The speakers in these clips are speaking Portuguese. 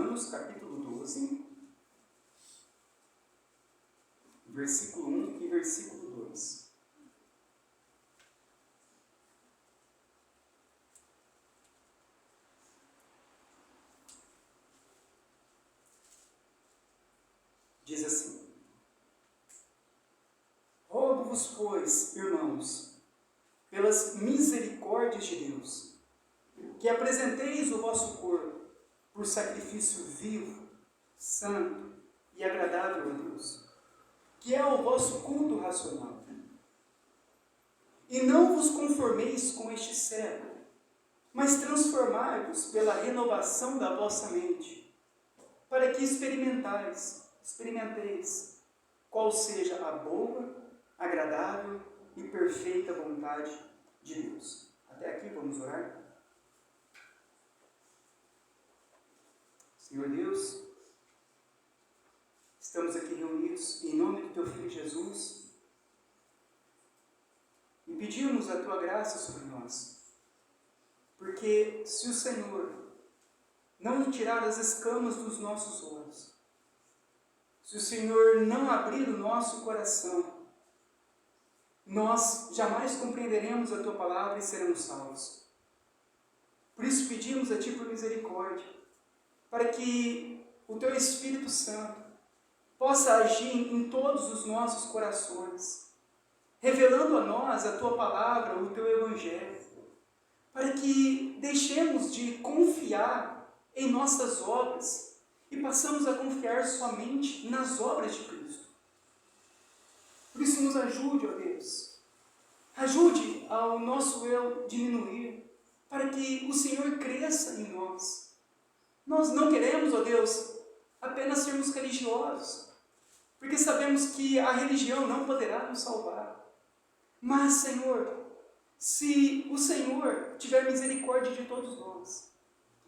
Romanos, capítulo 12, versículo 1 e versículo 2. Diz assim: rogo-vos, pois, irmãos, pelas misericórdias de Deus, que apresenteis o vosso corpo por sacrifício vivo, santo e agradável a Deus, que é o vosso culto racional. E não vos conformeis com este século, mas transformai-vos pela renovação da vossa mente, para que experimenteis qual seja a boa, agradável e perfeita vontade de Deus. Até aqui vamos orar? Senhor Deus, estamos aqui reunidos em nome do Teu Filho Jesus e pedimos a Tua graça sobre nós, porque se o Senhor não tirar as escamas dos nossos olhos, se o Senhor não abrir o nosso coração, nós jamais compreenderemos a Tua palavra e seremos salvos. Por isso pedimos a Ti por misericórdia, para que o Teu Espírito Santo possa agir em todos os nossos corações, revelando a nós a Tua palavra, o Teu Evangelho, para que deixemos de confiar em nossas obras e passamos a confiar somente nas obras de Cristo. Por isso nos ajude, ó Deus, ajude ao nosso eu diminuir, para que o Senhor cresça em nós. Nós não queremos, ó Deus, apenas sermos religiosos, porque sabemos que a religião não poderá nos salvar. Mas, Senhor, se o Senhor tiver misericórdia de todos nós,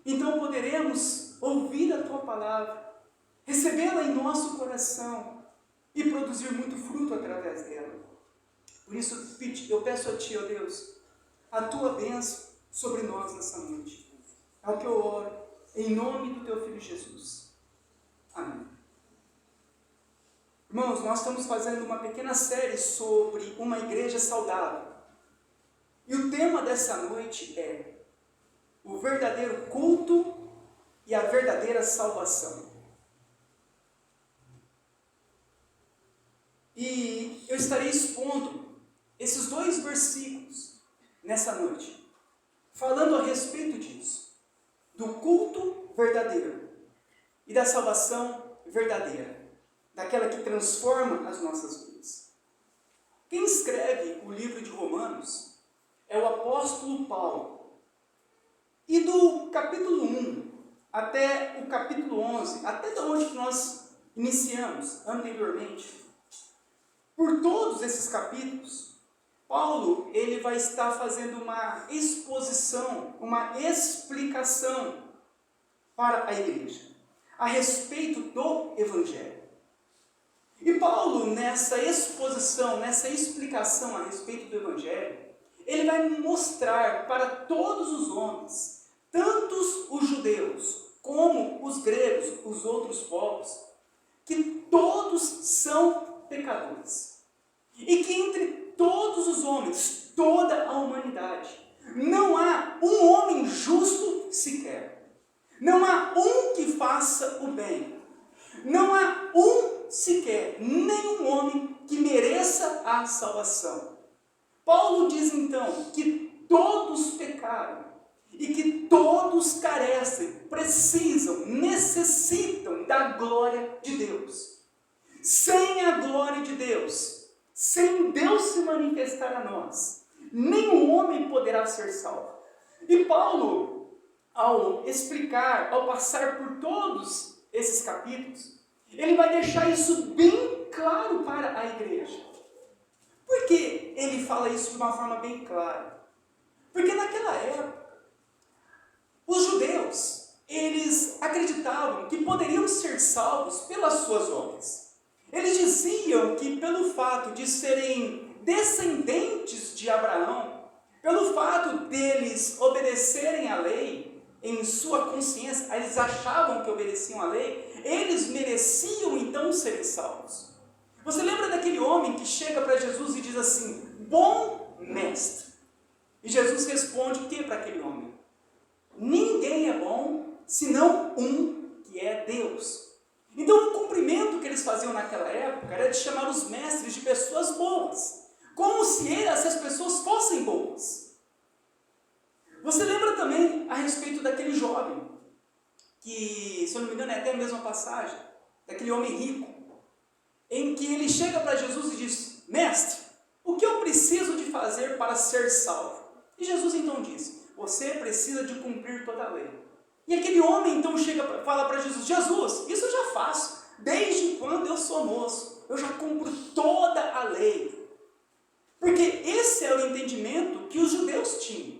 então poderemos ouvir a Tua palavra, recebê-la em nosso coração e produzir muito fruto através dela. Por isso eu peço a Ti, ó Deus, a Tua bênção sobre nós nessa noite. É o que eu oro, em nome do Teu Filho Jesus. Amém. Irmãos, nós estamos fazendo uma pequena série sobre uma igreja saudável. E o tema dessa noite é o verdadeiro culto e a verdadeira salvação. E eu estarei expondo esses 2 versículos nessa noite, falando a respeito disso, do culto verdadeiro e da salvação verdadeira, daquela que transforma as nossas vidas. Quem escreve o livro de Romanos é o apóstolo Paulo. E do capítulo 1 até o capítulo 11, até de onde nós iniciamos anteriormente, por todos esses capítulos, Paulo ele vai estar fazendo uma exposição, uma explicação para a igreja, a respeito do Evangelho. E Paulo, nessa exposição, nessa explicação a respeito do Evangelho, ele vai mostrar para todos os homens, tanto os judeus como os gregos, os outros povos, que todos são pecadores. E que entre todos os homens, toda a humanidade, não há um homem justo sequer. Não há um que faça o bem. Não há um sequer, nenhum homem que mereça a salvação. Paulo diz então que todos pecaram e que todos carecem, precisam, necessitam da glória de Deus. Sem a glória de Deus, sem Deus se manifestar a nós, nenhum homem poderá ser salvo. E Paulo, ao explicar, ao passar por todos esses capítulos, ele vai deixar isso bem claro para a igreja. Por que ele fala isso de uma forma bem clara? Porque naquela época, os judeus, eles acreditavam que poderiam ser salvos pelas suas obras. Eles diziam que pelo fato de serem descendentes de Abraão, pelo fato deles obedecerem à lei, em sua consciência, eles achavam que obedeciam à lei, eles mereciam então serem salvos. Você lembra daquele homem que chega para Jesus e diz assim: bom mestre? E Jesus responde o que para aquele homem? Ninguém é bom senão um, que é Deus. Então o cumprimento que eles faziam naquela época era de chamar os mestres de pessoas boas, como se essas pessoas fossem boas. Você lembra também a respeito daquele jovem, que, se eu não me engano, é até a mesma passagem, daquele homem rico, em que ele chega para Jesus e diz: mestre, o que eu preciso de fazer para ser salvo? E Jesus então diz: você precisa de cumprir toda a lei. E aquele homem então fala para Jesus: Jesus, isso eu já faço, desde quando eu sou moço, eu já cumpro toda a lei. Porque esse era o entendimento que os judeus tinham,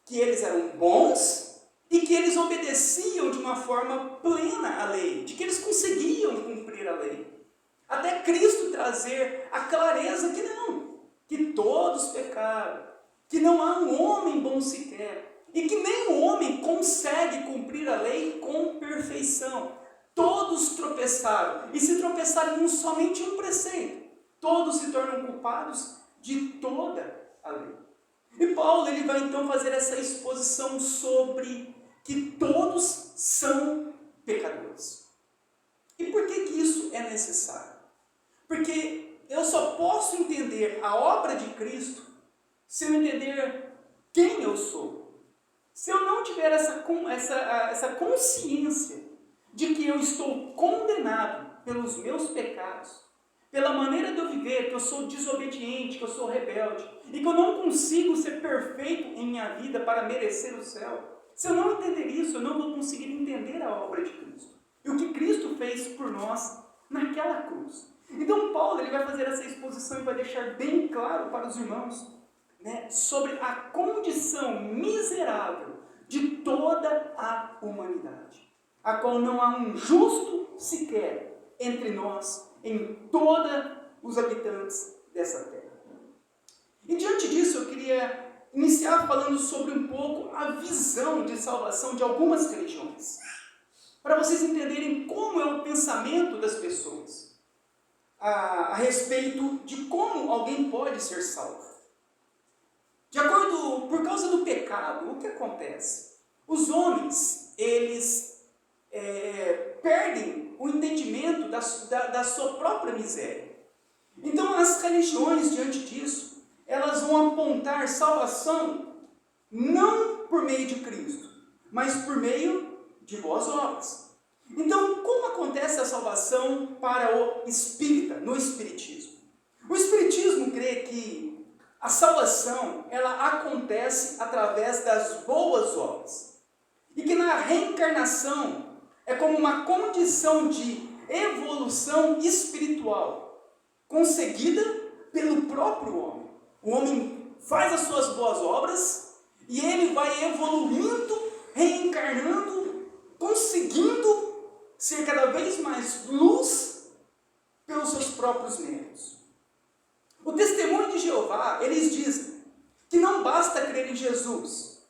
que eles eram bons e que eles obedeciam de uma forma plena à lei, de que eles conseguiam cumprir a lei. Até Cristo trazer a clareza que não, que todos pecaram, que não há um homem bom sequer, e que nem o homem consegue cumprir a lei com perfeição. Todos tropeçaram, e se tropeçarem em somente um preceito, todos se tornam culpados de toda a lei. E Paulo ele vai então fazer essa exposição sobre que todos são pecadores. E por que isso é necessário? Porque eu só posso entender a obra de Cristo se eu entender quem eu sou. Se eu não tiver essa consciência de que eu estou condenado pelos meus pecados, pela maneira de eu viver, que eu sou desobediente, que eu sou rebelde, e que eu não consigo ser perfeito em minha vida para merecer o céu, se eu não entender isso, eu não vou conseguir entender a obra de Cristo. E o que Cristo fez por nós naquela cruz. Então Paulo ele vai fazer essa exposição e vai deixar bem claro para os irmãos, sobre a condição miserável de toda a humanidade, a qual não há um justo sequer entre nós, em todos os habitantes dessa terra. E diante disso eu queria iniciar falando sobre um pouco a visão de salvação de algumas religiões, para vocês entenderem como é o pensamento das pessoas a respeito de como alguém pode ser salvo. Por causa do pecado, o que acontece? Os homens, eles perdem o entendimento da sua própria miséria. Então as religiões, diante disso, elas vão apontar salvação não por meio de Cristo, mas por meio de boas obras. Então, como acontece a salvação para o espírita, no espiritismo? O espiritismo crê que a salvação, ela acontece através das boas obras. E que na reencarnação é como uma condição de evolução espiritual, conseguida pelo próprio homem. O homem faz as suas boas obras e ele vai evoluindo, reencarnando, conseguindo ser cada vez mais luz pelos seus próprios méritos. O testemunho de Jeová, eles dizem que não basta crer em Jesus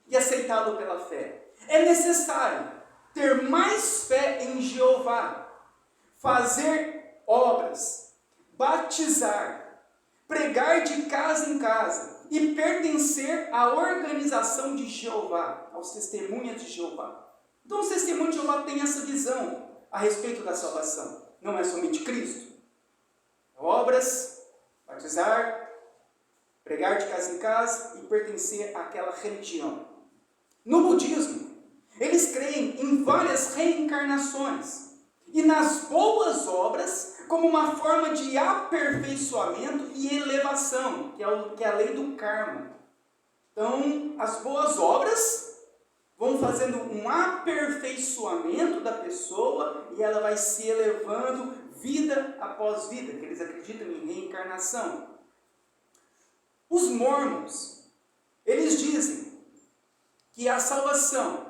e aceitá-lo pela fé. É necessário ter mais fé em Jeová, fazer obras, batizar, pregar de casa em casa e pertencer à organização de Jeová, aos testemunhas de Jeová. Então os testemunhos de Jeová têm essa visão a respeito da salvação. Não é somente Cristo. Obras, batizar, pregar de casa em casa e pertencer àquela religião. No budismo, eles creem em várias reencarnações e nas boas obras como uma forma de aperfeiçoamento e elevação, que é a lei do karma. Então, as boas obras vão fazendo um aperfeiçoamento da pessoa e ela vai se elevando vida após vida, que eles acreditam em reencarnação. Os mormons, eles dizem que a salvação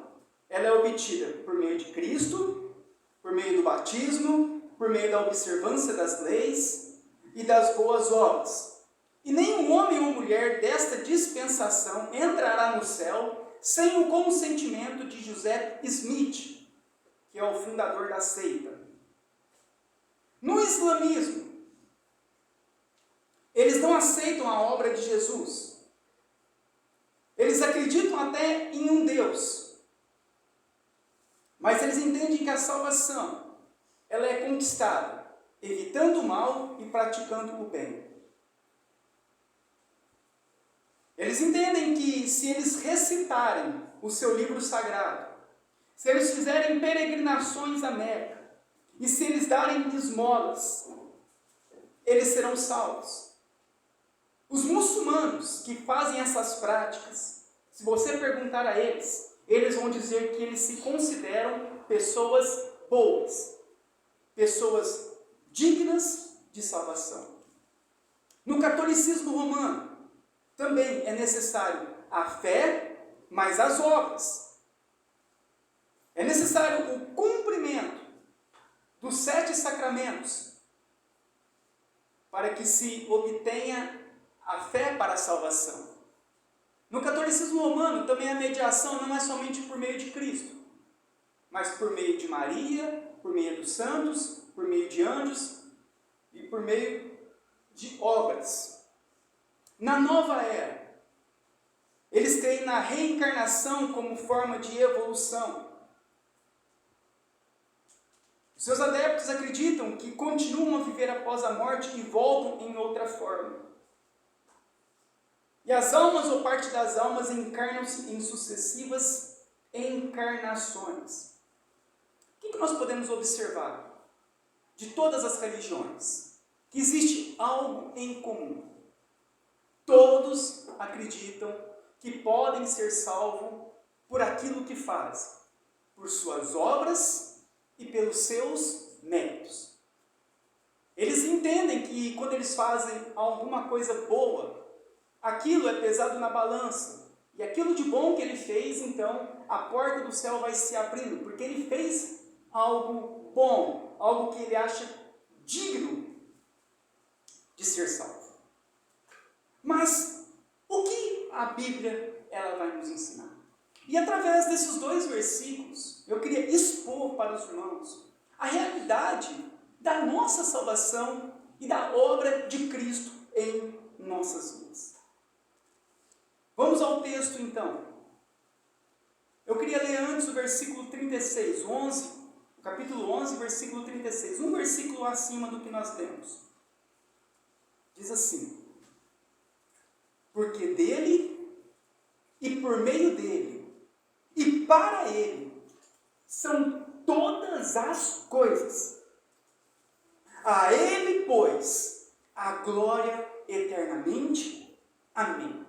ela é obtida por meio de Cristo, por meio do batismo, por meio da observância das leis e das boas obras. E nenhum homem ou mulher desta dispensação entrará no céu sem o consentimento de Joseph Smith, que é o fundador da seita. No islamismo, eles não aceitam a obra de Jesus. Eles acreditam até em um Deus. Mas eles entendem que a salvação, ela é conquistada, evitando o mal e praticando o bem. Eles entendem que se eles recitarem o seu livro sagrado, se eles fizerem peregrinações à Meca, e se eles darem esmolas, eles serão salvos. Os muçulmanos que fazem essas práticas, se você perguntar a eles, eles vão dizer que eles se consideram pessoas boas, pessoas dignas de salvação. No catolicismo romano, também é necessário a fé, mas as obras. É necessário o cumprimento dos 7 sacramentos para que se obtenha a fé para a salvação. No catolicismo romano, também a mediação não é somente por meio de Cristo, mas por meio de Maria, por meio dos santos, por meio de anjos e por meio de obras. Na nova era, eles creem na reencarnação como forma de evolução. Seus adeptos acreditam que continuam a viver após a morte e voltam em outra forma. E as almas ou parte das almas encarnam-se em sucessivas encarnações. O que nós podemos observar de todas as religiões? Que existe algo em comum. Todos acreditam que podem ser salvos por aquilo que fazem, por suas obras e pelos seus méritos. Eles entendem que quando eles fazem alguma coisa boa, aquilo é pesado na balança. E aquilo de bom que ele fez, então, a porta do céu vai se abrindo, porque ele fez algo bom, algo que ele acha digno de ser salvo. Mas o que a Bíblia ela vai nos ensinar? E através desses 2 versículos, eu queria expor para os irmãos a realidade da nossa salvação e da obra de Cristo em nossas vidas. Vamos ao texto então. Eu queria ler antes o versículo 36, o capítulo 11, versículo 36, um versículo acima do que nós lemos. Diz assim: porque dele, e por meio dele, e para ele, são todas as coisas. A ele, pois, a glória eternamente. Amém.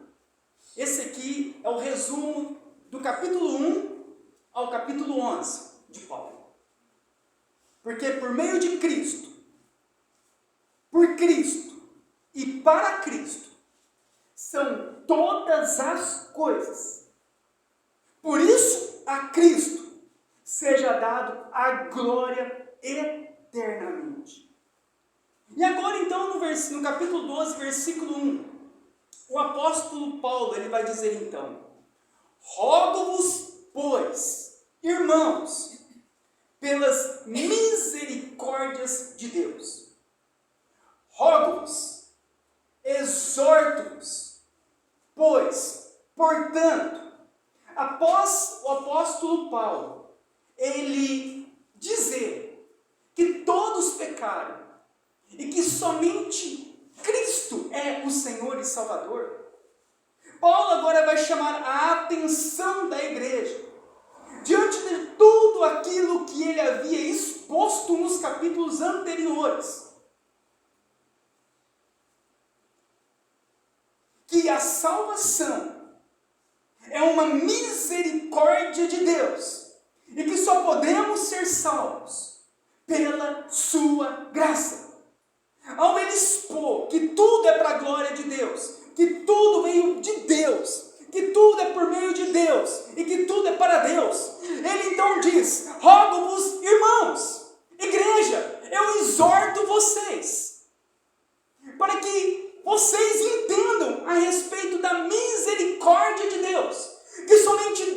Esse aqui é o resumo do capítulo 1 ao capítulo 11 de Paulo. Porque por meio de Cristo, por Cristo e para Cristo, são todas as coisas. Por isso, a Cristo seja dado a glória eternamente. E agora, então, no capítulo 12, versículo 1, o apóstolo Paulo, ele vai dizer, então: rogo-vos, pois, irmãos, pelas misericórdias de Deus. Rogo-vos, exorto-vos, pois, portanto, após o apóstolo Paulo, ele dizer que todos pecaram e que somente Cristo é o Senhor e Salvador, Paulo agora vai chamar a atenção da igreja, diante de tudo aquilo que ele havia exposto nos capítulos anteriores, que a salvação é uma misericórdia de Deus, e que só podemos ser salvos pela sua graça. Ao ele expor que tudo é para a glória de Deus, que tudo veio de Deus, que tudo é por meio de Deus, e que tudo é para Deus, ele então diz: rogo-vos, irmãos, igreja, eu exorto vocês, para que vocês entendam a respeito da misericórdia de Deus, que somente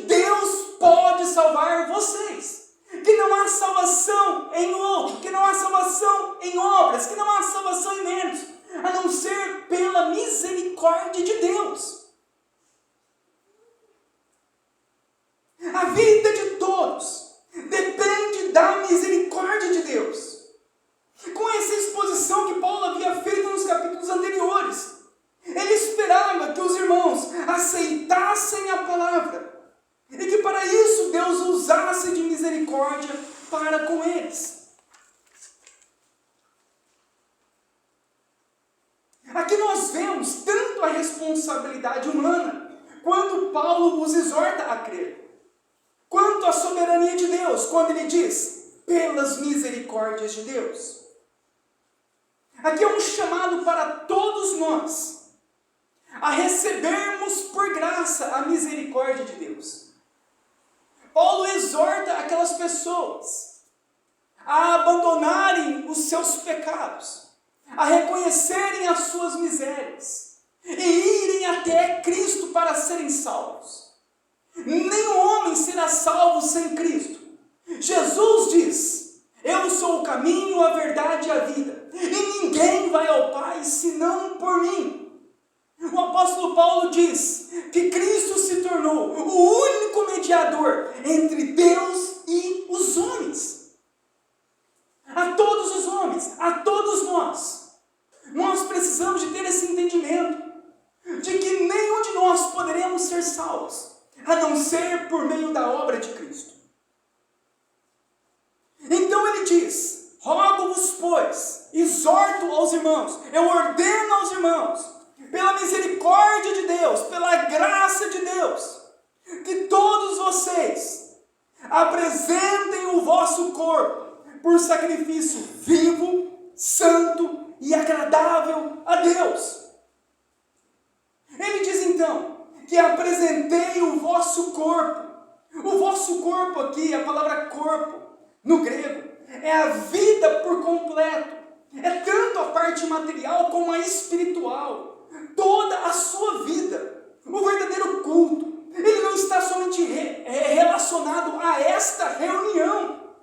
salvar vocês. Que não há salvação em outro, que não há salvação em obras, que não há salvação em méritos, a não ser pela misericórdia de Deus. A vida de todos depende da misericórdia de Deus. Com essa exposição que Paulo havia feito nos capítulos anteriores, ele esperava que os irmãos aceitassem a palavra e que para isso Deus usasse de misericórdia para com eles. Aqui nós vemos tanto a responsabilidade humana, quando Paulo os exorta a crer, quanto a soberania de Deus, quando ele diz, pelas misericórdias de Deus. Aqui é um chamado para todos nós, a recebermos por graça a misericórdia de Deus. Paulo exorta aquelas pessoas a abandonarem os seus pecados, a reconhecerem as suas misérias e irem até Cristo para serem salvos. Nenhum homem será salvo sem Cristo. Jesus diz, eu sou o caminho, a verdade e a vida, e ninguém vai ao Pai senão por mim. O apóstolo Paulo diz que Cristo se tornou o único mediador entre Deus e os homens. A todos os homens, a todos nós precisamos de ter esse entendimento de que nenhum de nós poderemos ser salvos, a não ser por meio da obra de Cristo. Então ele diz, rogo-vos, pois, exorto aos irmãos, eu ordeno aos irmãos, pela misericórdia de Deus, pela graça de Deus, que todos vocês apresentem o vosso corpo por sacrifício vivo, santo e agradável a Deus. Ele diz então, que apresentei o vosso corpo. O vosso corpo aqui, a palavra corpo, no grego, é a vida por completo. É tanto a parte material como a espiritual. Toda a sua vida, o verdadeiro culto, ele não está somente relacionado a esta reunião,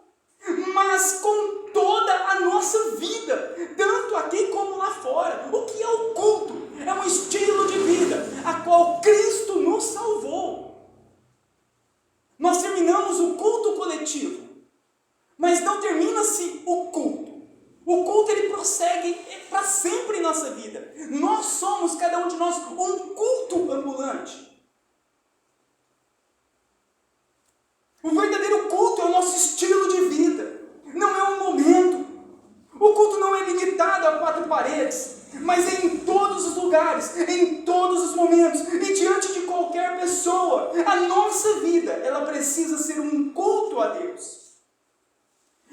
mas com toda a nossa vida, tanto aqui como lá fora. O que é o culto? É um estilo de vida, a qual Cristo nos salvou. Nós terminamos o culto coletivo, mas não termina-se o culto. O culto ele prossegue para sempre em nossa vida. Nós somos, cada um de nós, um culto ambulante. O verdadeiro culto é o nosso estilo de vida. Não é um momento. O culto não é limitado a 4 paredes, mas é em todos os lugares, em todos os momentos e diante de qualquer pessoa. A nossa vida, ela precisa ser um culto a Deus.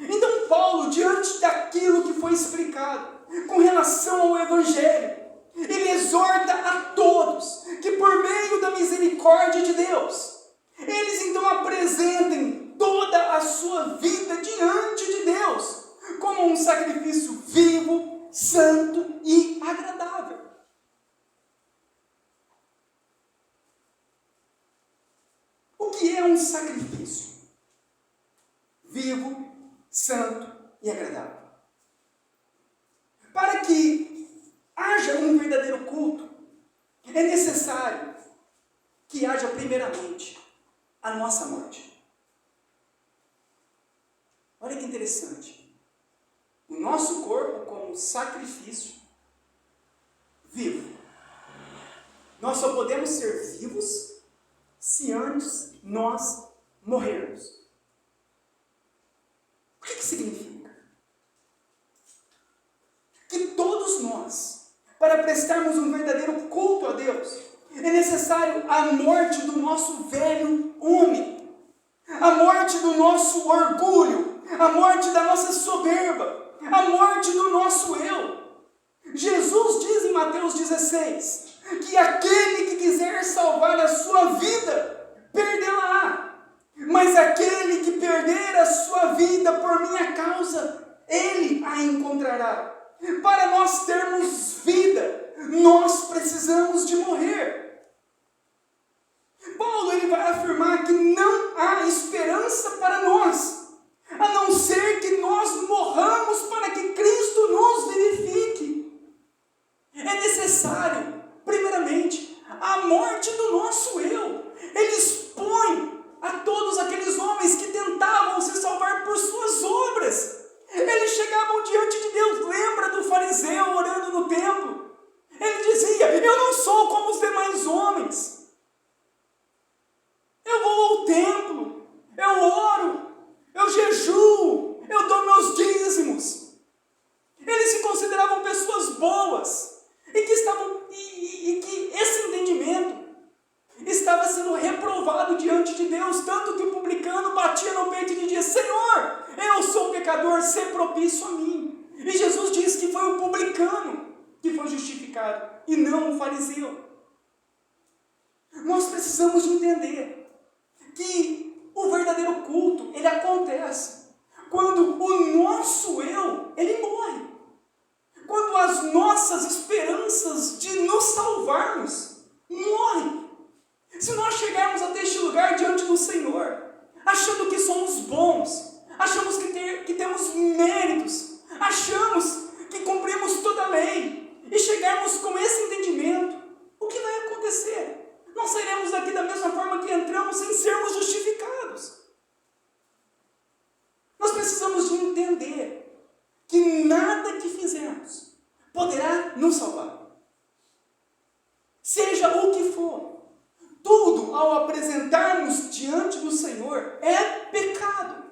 Então Paulo, diante daquilo que foi explicado com relação ao Evangelho, ele exorta a todos que por meio da misericórdia de Deus, eles então apresentem toda a sua vida diante de Deus, como um sacrifício vivo, santo e agradável. O que é um sacrifício vivo, santo e agradável? Para que haja um verdadeiro culto, é necessário que haja primeiramente a nossa morte. Olha que interessante. O nosso corpo como sacrifício vivo. Nós só podemos ser vivos se antes nós morrermos. O que significa? Que todos nós, para prestarmos um verdadeiro culto a Deus, é necessário a morte do nosso velho homem, a morte do nosso orgulho, a morte da nossa soberba, a morte do nosso eu. Jesus diz em Mateus 16, que aquele que quiser salvar a sua vida, perdê-la-á. Mas aquele que perder a sua vida por minha causa, ele a encontrará. Para nós termos vida, nós precisamos de morrer. Paulo ele vai afirmar que não há esperança prove isso a mim. E Jesus diz que foi o publicano que foi justificado, e não o fariseu. Nós precisamos de entender que o verdadeiro culto, ele acontece quando o nosso eu, ele morre. Quando as nossas esperanças de nos salvarmos morrem. Se nós chegarmos até este lugar diante do Senhor, achando que somos bons, achamos que temos méritos, achamos que cumprimos toda a lei, e chegarmos com esse entendimento, o que vai acontecer? Nós sairemos daqui da mesma forma que entramos, sem sermos justificados. Nós precisamos de entender que nada que fizermos poderá nos salvar. Seja o que for. Tudo, ao apresentarmos diante do Senhor, é pecado.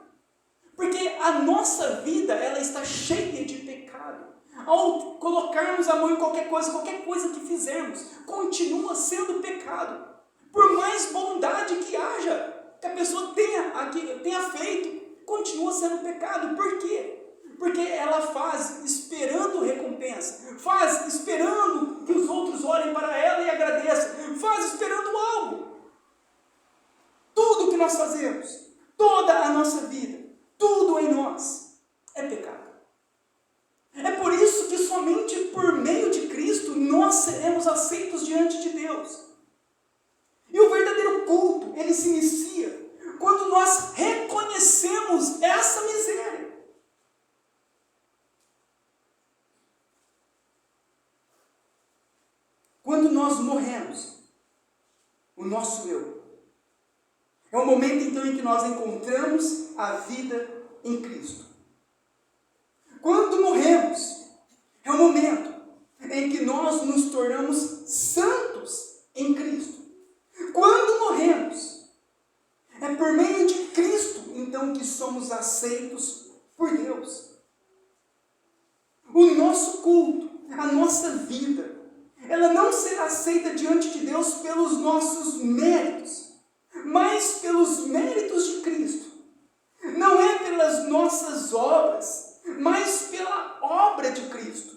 Porque a nossa vida, ela está cheia de pecado. Ao colocarmos a mão em qualquer coisa que fizermos, continua sendo pecado. Por mais bondade que haja, que a pessoa tenha feito, continua sendo pecado. Por quê? Porque ela faz esperando recompensa, faz esperando que os outros olhem para ela e agradeçam, faz esperando algo. Tudo que nós fazemos, toda a nossa vida, tudo em nós é pecado. É por isso que somente por meio de Cristo nós seremos aceitos diante de Deus. E o verdadeiro culto, ele se inicia quando nós reconhecemos essa miséria. Quando nós morremos, o nosso eu, é o momento então em que nós encontramos a vida em Cristo. Quando morremos, é o momento em que nós nos tornamos santos em Cristo. Quando morremos, é por meio de Cristo então que somos aceitos por Deus. O nosso culto, a nossa vida, ela não será aceita diante de Deus pelos nossos méritos, mas pelos méritos de Cristo. Não é pelas nossas obras, mas pela obra de Cristo.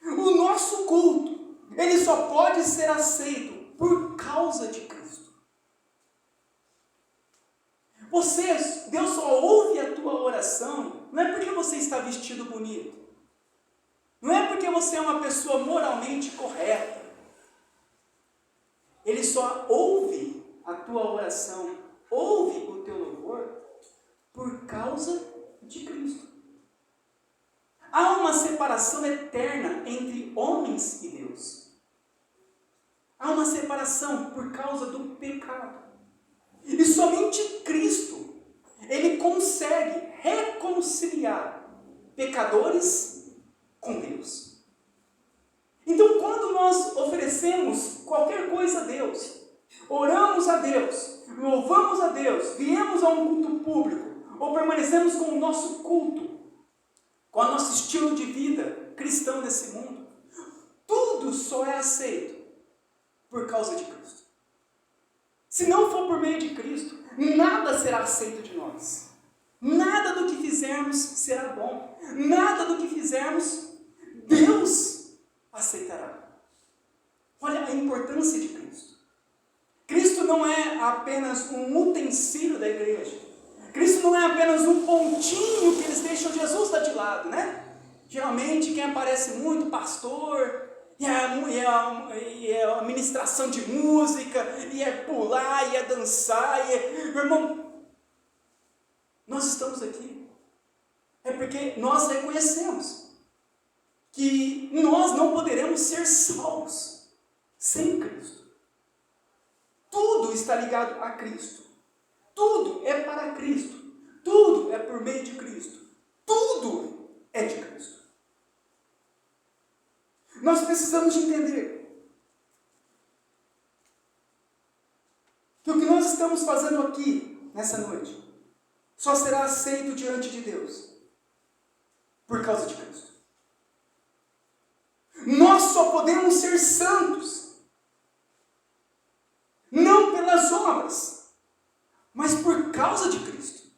O nosso culto, ele só pode ser aceito por causa de Cristo. Deus só ouve a tua oração, não é porque você está vestido bonito. Não é porque você é uma pessoa moralmente correta. Ele só ouve a tua oração, ouve o teu louvor, por causa de Cristo. Há uma separação eterna entre homens e Deus. Há uma separação por causa do pecado. E somente Cristo, ele consegue reconciliar pecadores com Deus. Então, quando nós oferecemos qualquer coisa a Deus, oramos a Deus, louvamos a Deus, viemos a um culto público, ou permanecemos com o nosso culto, com o nosso estilo de vida cristão nesse mundo, tudo só é aceito por causa de Cristo. Se não for por meio de Cristo, nada será aceito de nós. Nada do que fizermos será bom. Nada do que fizermos, Deus aceitará. Olha a importância de Cristo. Cristo não é apenas um utensílio da igreja. Cristo não é apenas um pontinho que eles deixam Jesus de lado, né? Geralmente quem aparece muito, pastor, e é a ministração de música, e é pular, e é dançar, meu irmão, nós estamos aqui, é porque nós reconhecemos que nós não poderemos ser salvos sem Cristo. Tudo está ligado a Cristo. Tudo é para Cristo. Tudo é por meio de Cristo. Tudo é de Cristo. Nós precisamos de entender que o que nós estamos fazendo aqui, nessa noite, só será aceito diante de Deus por causa de Cristo. Nós só podemos ser santos não pelas obras, mas por causa de Cristo.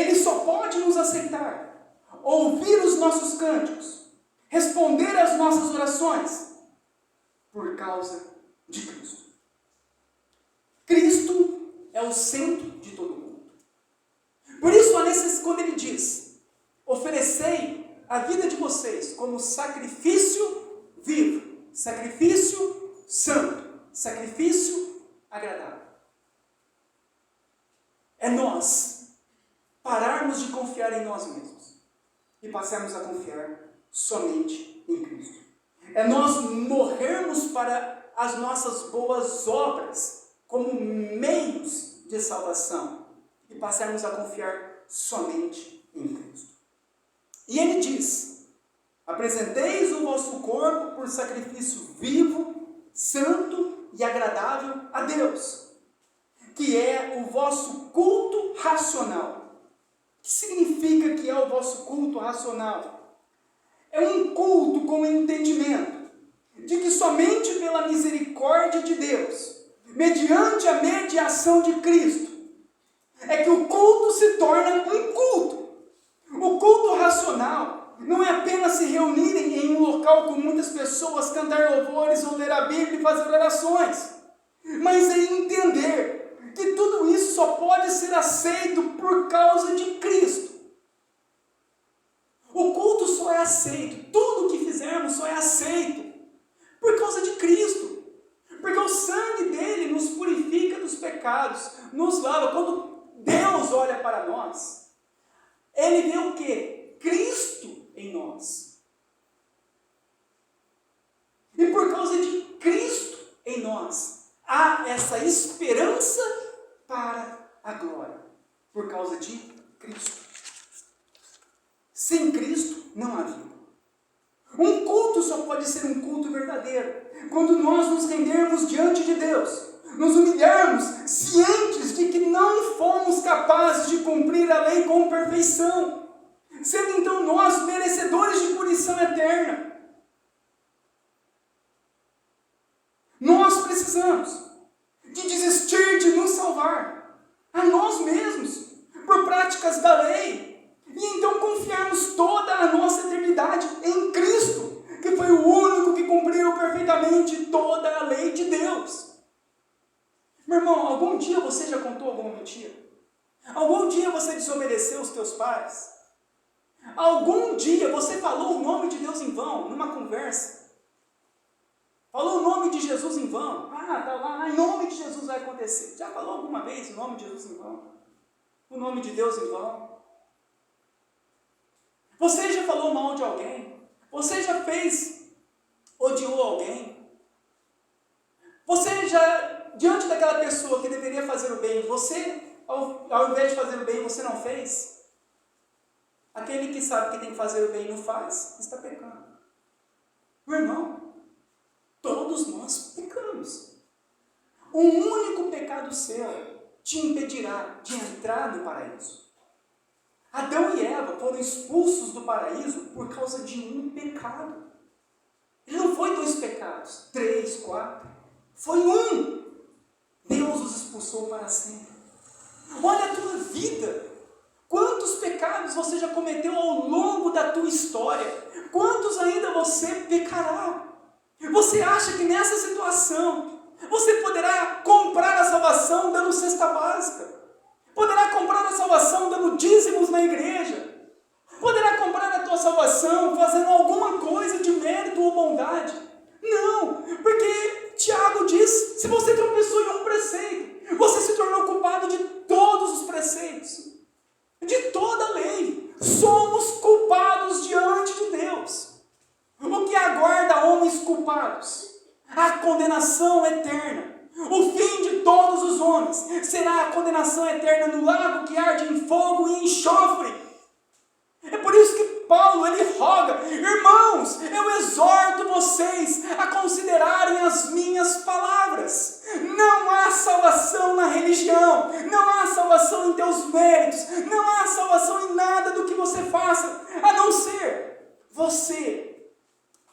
Ele só pode nos aceitar, ouvir os nossos cânticos, responder às nossas orações, por causa de Cristo. Cristo é o centro de todo mundo. Por isso, quando ele diz, oferecei a vida de vocês como sacrifício vivo, sacrifício santo, sacrifício agradável. É nós pararmos de confiar em nós mesmos e passarmos a confiar somente em Cristo. É nós morrermos para as nossas boas obras como meios de salvação e passarmos a confiar somente em Cristo. E ele diz, apresenteis o vosso corpo por sacrifício vivo, santo e agradável a Deus, que é o vosso culto racional. O que significa que é o vosso culto racional? É um culto com entendimento de que somente pela misericórdia de Deus, mediante a mediação de Cristo, é que o culto se torna um culto. O culto racional não é apenas se reunirem em um local com muitas pessoas, cantar louvores ou ler a Bíblia e fazer orações, mas é entender que tudo isso só pode ser aceito por causa de Cristo. O culto só é aceito, tudo o que fizermos só é aceito por causa de Cristo. Porque o sangue dele nos purifica dos pecados, nos lava. Quando Deus olha para nós, ele vê o quê? Cristo em nós. E por causa de Cristo em nós, há essa esperança para a glória. Por causa de Cristo. Sem Cristo não há vida. Um culto só pode ser um culto verdadeiro quando nós nos rendermos diante de Deus, nos humilharmos, cientes de que não fomos capazes de cumprir a lei com perfeição, sendo então nós merecedores de punição eterna. Nós precisamos de desistir de nos salvar a nós mesmos por práticas da lei, e então confiarmos toda a nossa eternidade em Cristo, que foi o único que cumpriu perfeitamente toda a lei de Deus. Meu irmão, algum dia você já contou alguma mentira? Algum dia você desobedeceu os teus pais? Algum dia você falou o nome de Deus em vão, numa conversa? Falou o nome de Jesus em vão? Tá lá, em nome de Jesus vai acontecer. Já falou alguma vez o nome de Jesus em vão? O nome de Deus em vão? Você já falou mal de alguém? Você já odiou alguém? Você já, diante daquela pessoa que deveria fazer o bem, você, ao invés de fazer o bem, você não fez? Aquele que sabe que tem que fazer o bem e não faz, está pecando. Meu irmão, todos nós pecamos. Um único pecado seu te impedirá de entrar no paraíso. Adão e Eva foram expulsos do paraíso por causa de um pecado. Ele não foi 2 pecados, 3, 4. Foi um. Deus os expulsou para sempre. Olha a tua vida. Quantos pecados você já cometeu ao longo da tua história? Quantos ainda você pecará? Você acha que nessa situação você poderá comprar a salvação dando cesta básica? Poderá comprar a salvação dando dízimos na igreja? Poderá comprar a tua salvação fazendo alguma coisa de mérito ou bondade? Não, porque Tiago diz, se você tropeçou em um preceito, você se tornou culpado de todos os preceitos, de toda a lei. Somos culpados diante de Deus. O que aguarda homens culpados? A condenação eterna. O fim de todos os homens será a condenação eterna no lago que arde em fogo e enxofre. É por isso que Paulo, ele roga, irmãos, eu exorto vocês a considerarem as minhas palavras. Não há salvação na religião, não há salvação em teus méritos, não há salvação em nada do que você faça, a não ser você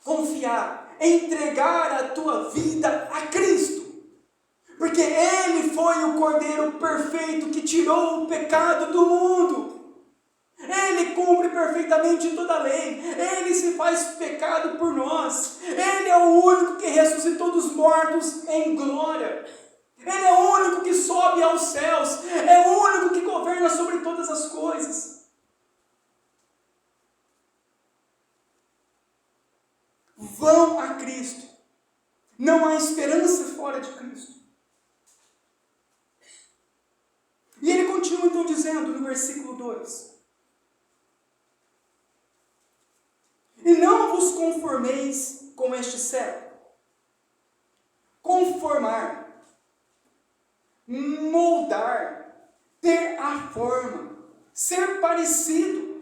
confiar, entregar a tua vida a Cristo. Porque Ele foi o Cordeiro perfeito que tirou o pecado do mundo. Ele cumpre perfeitamente toda a lei. Ele se faz pecado por nós. Ele é o único que ressuscitou dos mortos em glória. Ele é o único que sobe aos céus. É o único que governa sobre todas as coisas. Vão a Cristo. Não há esperança fora de Cristo. E ele continua então dizendo no versículo 2: e não vos conformeis com este século. Conformar, moldar, ter a forma, ser parecido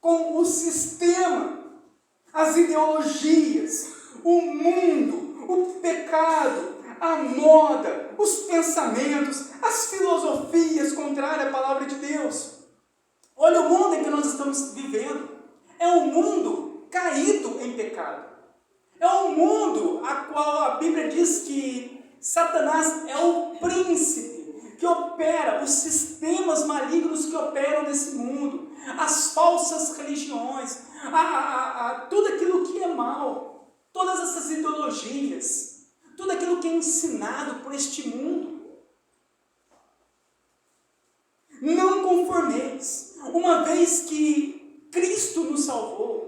com o sistema, as ideologias, o mundo, o pecado, a moda, os pensamentos, as filosofias contrárias à palavra de Deus. Olha o mundo em que nós estamos vivendo. É um mundo caído em pecado. É um mundo a qual a Bíblia diz que Satanás é o príncipe que opera, os sistemas malignos que operam nesse mundo, as falsas religiões, tudo aquilo que é mal, todas essas ideologias, tudo aquilo que é ensinado por este mundo. Não conformeis, uma vez que Cristo nos salvou,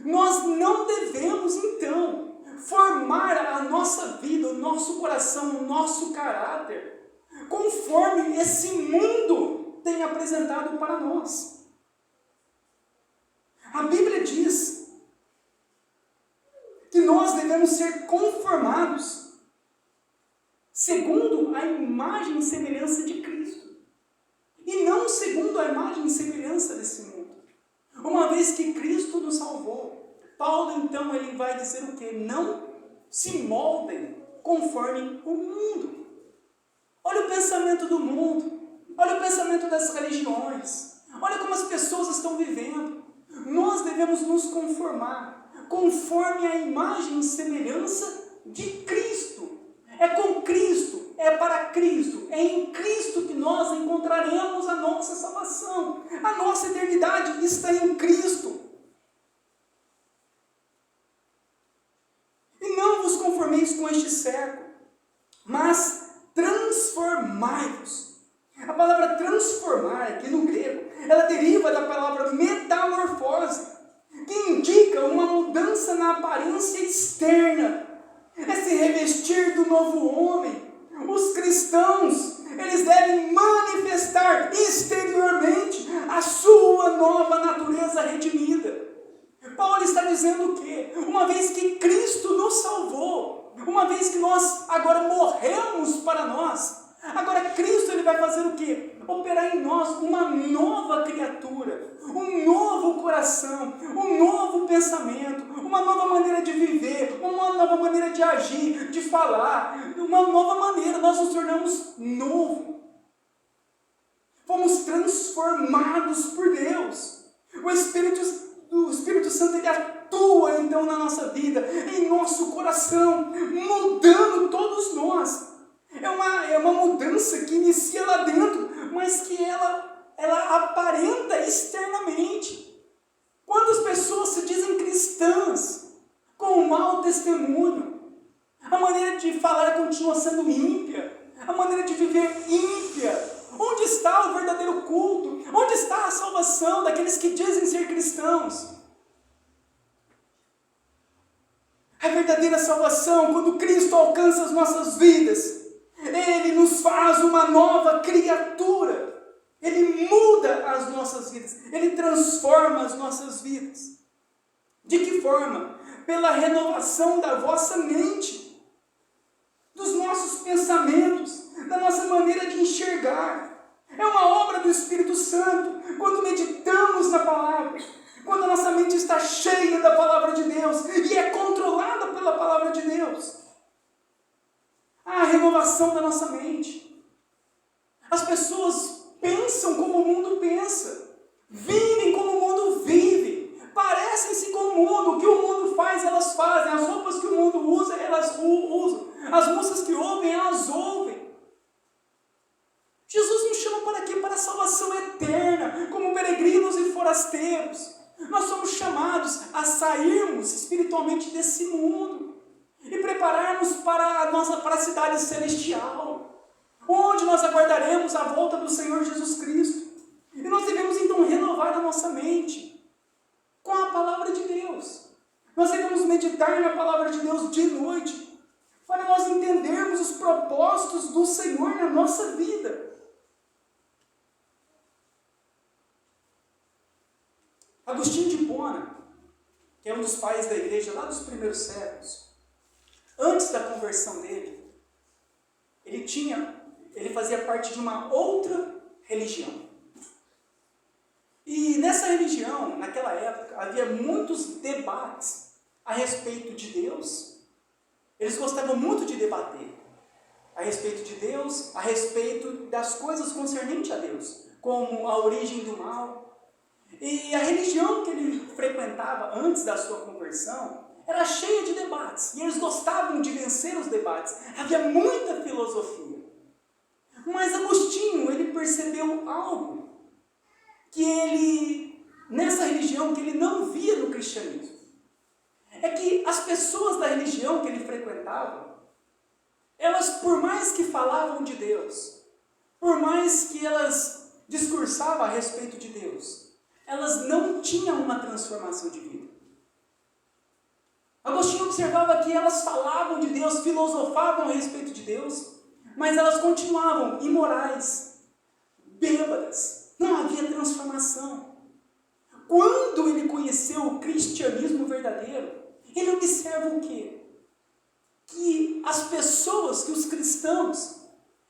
nós não devemos então formar a nossa vida, o nosso coração, o nosso caráter, conforme esse mundo tem apresentado para nós. A Bíblia diz que nós devemos ser conformados segundo a imagem e semelhança de Cristo, e não segundo a imagem e semelhança desse mundo. Uma vez que Cristo nos salvou, Paulo então ele vai dizer o quê? Não se moldem conforme o mundo. Olha o pensamento do mundo, olha o pensamento das religiões, olha como as pessoas estão vivendo. Nós devemos nos conformar conforme a imagem e semelhança de Cristo. É com Cristo, é para Cristo, é em Cristo que nós encontraremos a nossa salvação. A nossa eternidade está em Cristo. E não vos conformeis com este século, mas transformai-vos. A palavra transformar aqui no grego, ela deriva da palavra metamorfose, que indica uma mudança na aparência externa. É se revestir do novo homem. Os cristãos, eles devem manifestar exteriormente a sua nova natureza redimida. Paulo está dizendo o quê? Uma vez que Cristo nos salvou, uma vez que nós agora morremos para nós, agora Cristo ele vai fazer o quê? Operar em nós uma nova criatura, um novo coração, um novo pensamento, uma nova maneira de viver, uma nova maneira de agir, de falar, uma nova maneira. Nós nos tornamos novo. Fomos transformados por Deus. O Espírito Santo ele atua então na nossa vida, em nosso coração, mudando todos nós. É uma mudança que inicia lá dentro, mas que ela aparenta externamente. Quantas pessoas se dizem cristãs com um mau testemunho? A maneira de falar continua sendo ímpia, a maneira de viver ímpia. Onde está o verdadeiro culto? Onde está a salvação daqueles que dizem ser cristãos? A verdadeira salvação, quando Cristo alcança as nossas vidas, Ele nos faz uma nova criatura. Ele muda as nossas vidas. Ele transforma as nossas vidas. De que forma? Pela renovação da vossa mente, dos nossos pensamentos, da nossa maneira de enxergar. É uma obra do Espírito Santo. Quando meditamos na palavra, quando a nossa mente está cheia da palavra de Deus e é controlada pela palavra de Deus. A renovação da nossa mente. As pessoas pensam como o mundo pensa, vivem como o mundo vive, parecem-se com o mundo. O que o mundo faz, elas fazem. As roupas que o mundo usa, elas usam. As músicas que ouvem, elas ouvem. Jesus nos chama para quê? Para a salvação eterna, como peregrinos e forasteiros. espiritualmente desse mundo e preparar-nos para a cidade celestial, onde nós aguardaremos a volta do Senhor Jesus Cristo. E nós devemos então renovar a nossa mente com a palavra de Deus. Nós devemos meditar na palavra de Deus de noite, para nós entendermos os propósitos do Senhor na nossa vida. Agostinho de Hipona, que é um dos pais da igreja lá dos primeiros séculos, antes da conversão dele, ele fazia parte de uma outra religião. E nessa religião, naquela época, havia muitos debates a respeito de Deus. Eles gostavam muito de debater a respeito de Deus, a respeito das coisas concernentes a Deus, como a origem do mal. E a religião que ele frequentava antes da sua conversão era cheia de debates, e eles gostavam de vencer os debates. Havia muita filosofia. Mas Agostinho, ele percebeu algo nessa religião, que ele não via no cristianismo. É que as pessoas da religião que ele frequentava, elas, por mais que falavam de Deus, por mais que elas discursavam a respeito de Deus, elas não tinham uma transformação de vida. Agostinho observava que elas falavam de Deus, filosofavam a respeito de Deus, mas elas continuavam imorais, bêbadas, não havia transformação. Quando ele conheceu o cristianismo verdadeiro, ele observa o quê? Que as pessoas, que os cristãos,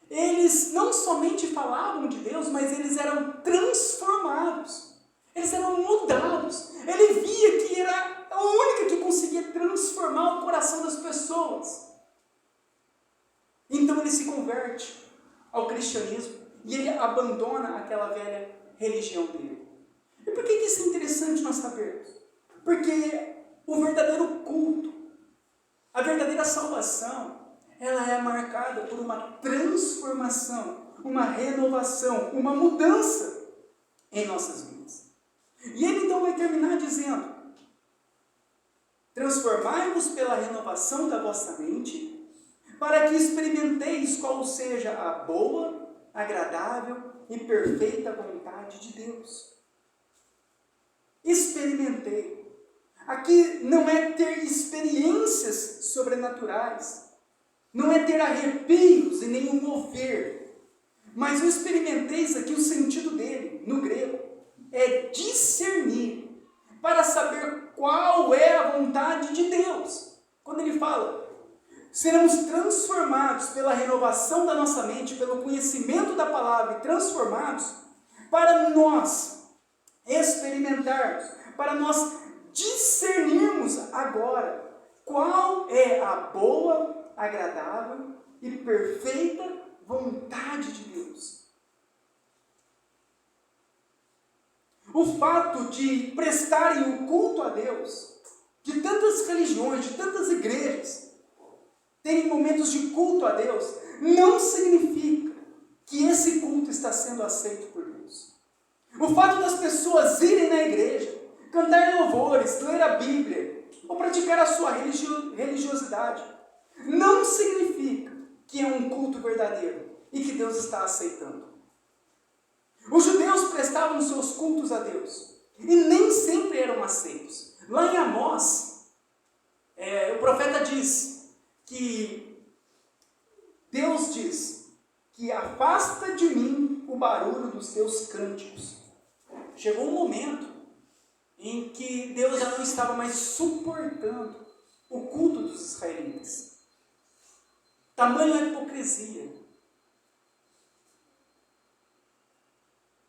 eles não somente falavam de Deus, mas eles eram transformados. Eles eram mudados. Ele via que era a única que conseguia transformar o coração das pessoas. Então ele se converte ao cristianismo e ele abandona aquela velha religião dele. E por que isso é interessante nós sabermos? Porque o verdadeiro culto, a verdadeira salvação, ela é marcada por uma transformação, uma renovação, uma mudança em nossas vidas. E ele então vai terminar dizendo: transformai-vos pela renovação da vossa mente, para que experimenteis qual seja a boa, agradável e perfeita vontade de Deus. Experimentei. Aqui não é ter experiências sobrenaturais, não é ter arrepios e nenhum mover, mas o experimenteis aqui, o sentido dele, no grego, é discernir, para saber qual é a vontade de Deus. Quando ele fala, seremos transformados pela renovação da nossa mente, pelo conhecimento da palavra, e transformados para nós experimentarmos, para nós discernirmos agora qual é a boa, agradável e perfeita vontade de Deus. O fato de prestarem o culto a Deus, de tantas religiões, de tantas igrejas, terem momentos de culto a Deus, não significa que esse culto está sendo aceito por Deus. O fato das pessoas irem na igreja, cantar louvores, ler a Bíblia, ou praticar a sua religiosidade, não significa que é um culto verdadeiro e que Deus está aceitando. Os judeus prestavam seus cultos a Deus e nem sempre eram aceitos. Lá em Amós, o profeta diz que Deus diz que afasta de mim o barulho dos teus cânticos. Chegou um momento em que Deus já não estava mais suportando o culto dos israelitas. Tamanha hipocrisia.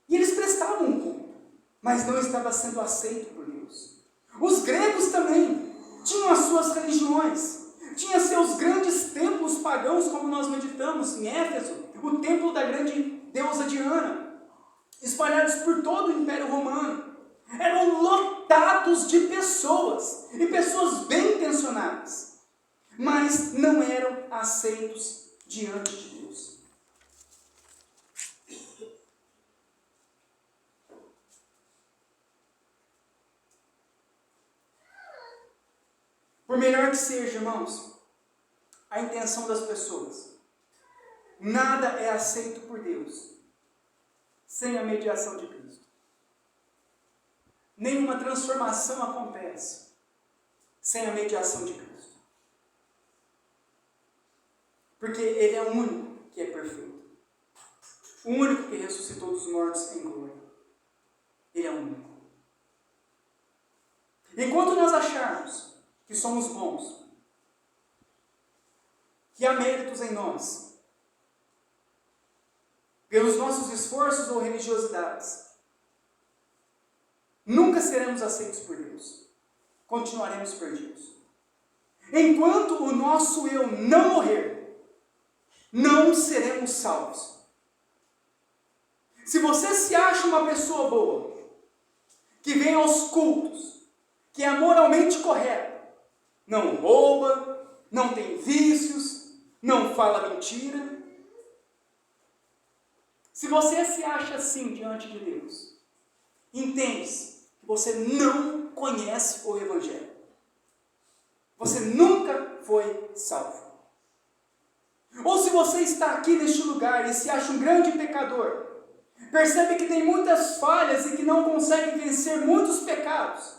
E eles prestavam um culto, mas não estava sendo aceito por Deus. Os gregos também tinham as suas religiões, tinham seus grandes templos pagãos, como nós meditamos em Éfeso, o templo da grande deusa Diana, espalhados por todo o Império Romano. Eram lotados de pessoas, e pessoas bem intencionadas, mas não eram aceitos diante de Deus. Por melhor que seja, irmãos, a intenção das pessoas, nada é aceito por Deus sem a mediação de Cristo. Nenhuma transformação acontece sem a mediação de Cristo. Porque Ele é o único que é perfeito. O único que ressuscitou dos mortos em glória. Ele é o único. Enquanto nós acharmos que somos bons, que há méritos em nós, pelos nossos esforços ou religiosidades, nunca seremos aceitos por Deus. Continuaremos perdidos. Enquanto o nosso eu não morrer, não seremos salvos. Se você se acha uma pessoa boa, que vem aos cultos, que é moralmente correta, não rouba, não tem vícios, não fala mentira. Se você se acha assim diante de Deus, entende-se que você não conhece o Evangelho. Você nunca foi salvo. Ou se você está aqui neste lugar e se acha um grande pecador, percebe que tem muitas falhas e que não consegue vencer muitos pecados,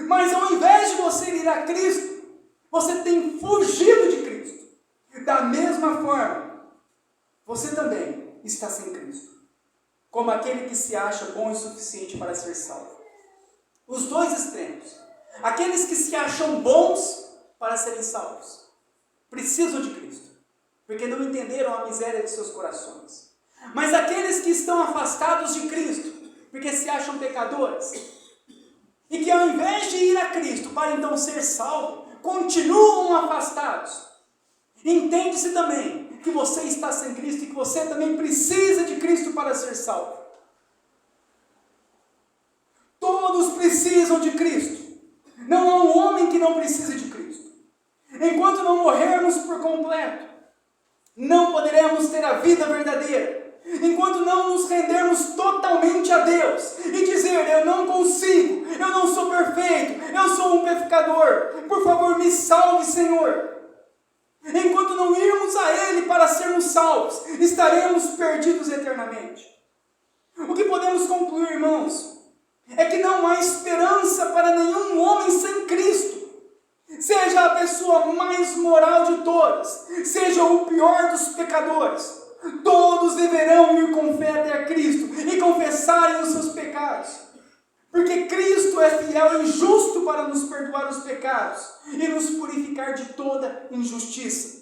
mas ao invés de você ir a Cristo, você tem fugido de Cristo. Da mesma forma, você também está sem Cristo, como aquele que se acha bom o suficiente para ser salvo. Os dois extremos. Aqueles que se acham bons para serem salvos precisam de Cristo, porque não entenderam a miséria de seus corações. Mas aqueles que estão afastados de Cristo, porque se acham pecadores, e que ao invés de ir a Cristo para então ser salvo, continuam afastados, entende-se também que você está sem Cristo e que você também precisa de Cristo para ser salvo. Todos precisam de Cristo. Não há um homem que não precise de Cristo. Enquanto não morrermos por completo, não poderemos ter a vida verdadeira. Enquanto não nos rendermos totalmente a Deus e dizer: eu não consigo, eu não sou perfeito, eu sou um pecador, por favor me salve, Senhor. Enquanto não irmos a Ele para sermos salvos, estaremos perdidos eternamente. O que podemos concluir, irmãos, é que não há esperança para nenhum homem sem Cristo. Seja a pessoa mais moral de todas, seja o pior dos pecadores, todos deverão ir com fé até Cristo e confessarem os seus pecados. Porque Cristo é fiel e justo para nos perdoar os pecados e nos purificar de toda injustiça.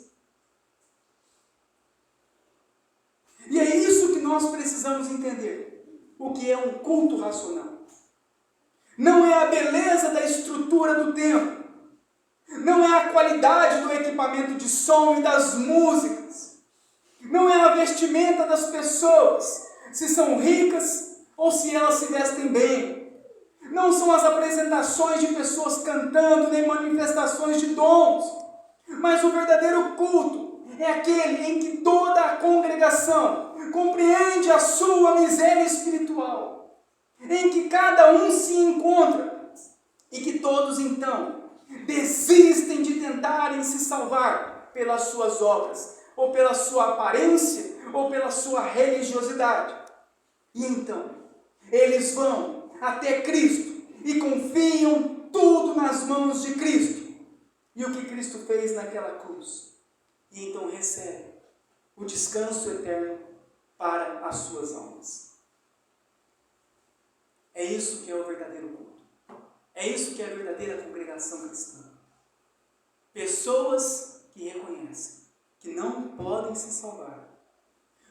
E é isso que nós precisamos entender. O que é um culto racional? Não é a beleza da estrutura do templo. Não é a qualidade do equipamento de som e das músicas. Não é a vestimenta das pessoas, se são ricas ou se elas se vestem bem. Não são as apresentações de pessoas cantando, nem manifestações de dons. Mas o verdadeiro culto é aquele em que toda a congregação compreende a sua miséria espiritual, em que cada um se encontra e que todos então desistem de tentarem se salvar pelas suas obras, ou pela sua aparência, ou pela sua religiosidade. E então, eles vão até Cristo e confiam tudo nas mãos de Cristo. E o que Cristo fez naquela cruz. E então recebem o descanso eterno para as suas almas. É isso que é o verdadeiro culto. É isso que é a verdadeira congregação cristã. Pessoas que reconhecem que não podem se salvar,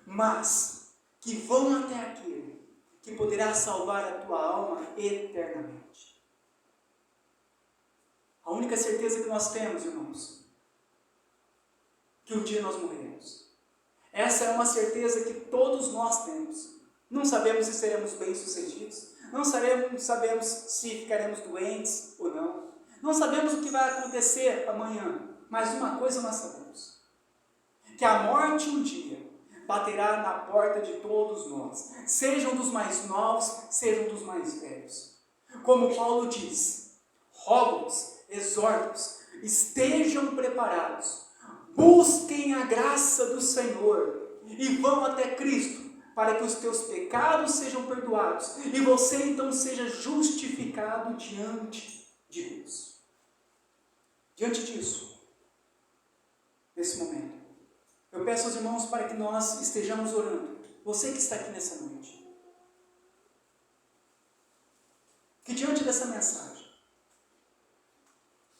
mas que vão até aquele que poderá salvar a tua alma eternamente. A única certeza que nós temos, irmãos, que um dia nós morreremos. Essa é uma certeza que todos nós temos. Não sabemos se seremos bem-sucedidos, não sabemos se ficaremos doentes ou não, não sabemos o que vai acontecer amanhã, mas uma coisa nós sabemos: que a morte um dia baterá na porta de todos nós, sejam dos mais novos, sejam dos mais velhos. Como Paulo diz: rogo-vos, exorto-vos, estejam preparados, busquem a graça do Senhor e vão até Cristo, para que os teus pecados sejam perdoados e você então seja justificado diante de Deus. Diante disso, nesse momento, eu peço aos irmãos para que nós estejamos orando. Você que está aqui nessa noite, que diante dessa mensagem,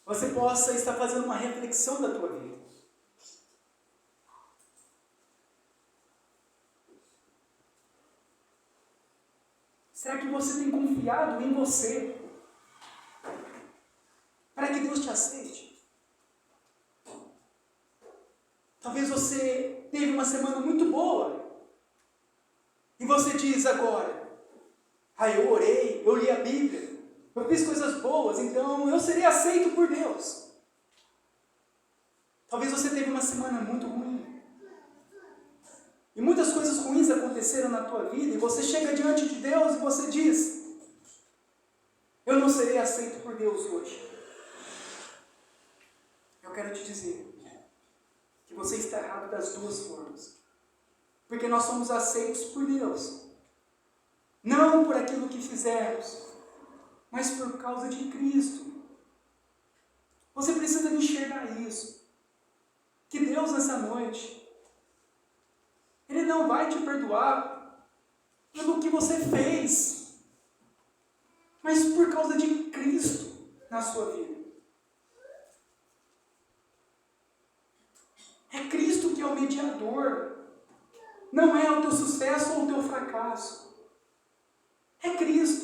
você possa estar fazendo uma reflexão da tua vida. Será que você tem confiado em você para que Deus te aceite? Talvez você teve uma semana muito boa e você diz agora: eu orei, eu li a Bíblia, eu fiz coisas boas, então eu serei aceito por Deus. Talvez você teve uma semana muito ruim e muitas coisas ruins aconteceram na tua vida e você chega diante de Deus e você diz: eu não serei aceito por Deus hoje. Eu quero te dizer que você está errado das duas formas. Porque nós somos aceitos por Deus. Não por aquilo que fizemos, mas por causa de Cristo. Você precisa enxergar isso. Que Deus nessa noite, Ele não vai te perdoar pelo que você fez, mas por causa de Cristo na sua vida. É Cristo que é o mediador. Não é o teu sucesso ou o teu fracasso. É Cristo.